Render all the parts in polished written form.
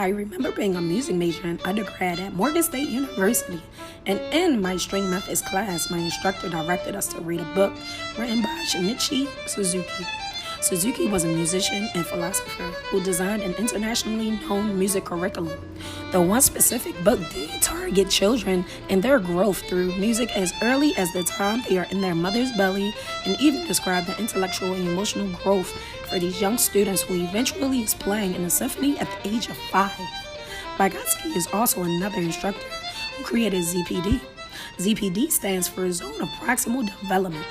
I remember being a music major in undergrad at Morgan State University, and in my string methods class, my instructor directed us to read a book written by Shinichi Suzuki. Suzuki was a musician and philosopher who designed an internationally known music curriculum. The one specific book did target children and their growth through music as early as the time they are in their mother's belly, and even described the intellectual and emotional growth for these young students who eventually is playing in a symphony at the age of 5. Vygotsky is also another instructor who created ZPD. ZPD stands for Zone of Proximal Development.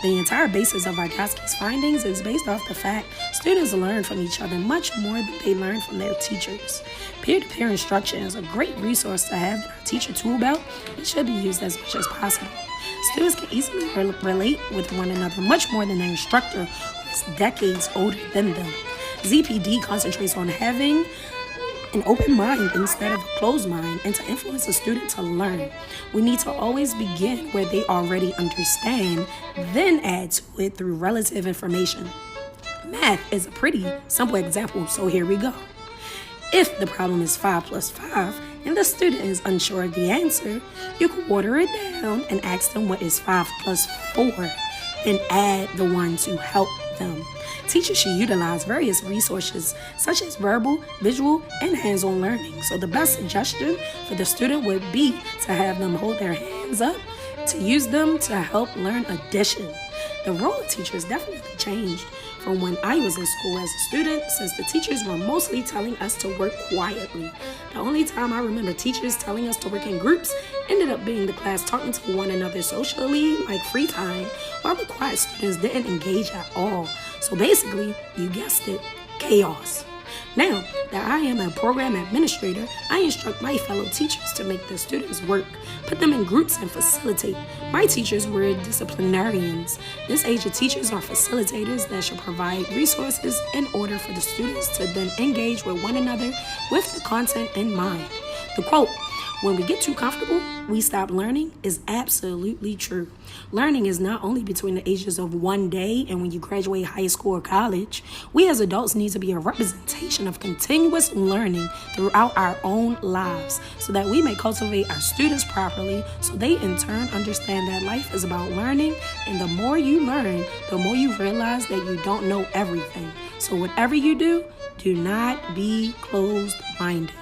The entire basis of Vygotsky's findings is based off the fact students learn from each other much more than they learn from their teachers. Peer-to-peer instruction is a great resource to have in our teacher tool belt and should be used as much as possible. Students can easily relate with one another much more than their instructor who is decades older than them. ZPD concentrates on having an open mind instead of a closed mind, and to influence a student to learn. We need to always begin where they already understand, then add to it through relative information. Math is a pretty simple example, so here we go. If the problem is 5 plus 5 and the student is unsure of the answer, you can water it down and ask them what is 5 plus 4, then add the one to help them. Teachers should utilize various resources such as verbal, visual, and hands-on learning. So the best suggestion for the student would be to have them hold their hands up, to use them to help learn addition. The role of teachers definitely changed from when I was in school as a student, since the teachers were mostly telling us to work quietly. The only time I remember teachers telling us to work in groups ended up being the class talking to one another socially, like free time, while the quiet students didn't engage at all. So basically, you guessed it, chaos. Now that I am a program administrator, I instruct my fellow teachers to make the students work, put them in groups, and facilitate. My teachers were disciplinarians. This age of teachers are facilitators that should provide resources in order for the students to then engage with one another with the content in mind. The quote, "When we get too comfortable, we stop learning," is absolutely true. Learning is not only between the ages of 1 day and when you graduate high school or college. We as adults need to be a representation of continuous learning throughout our own lives so that we may cultivate our students properly, so they in turn understand that life is about learning, and the more you learn, the more you realize that you don't know everything. So whatever you do, do not be closed-minded.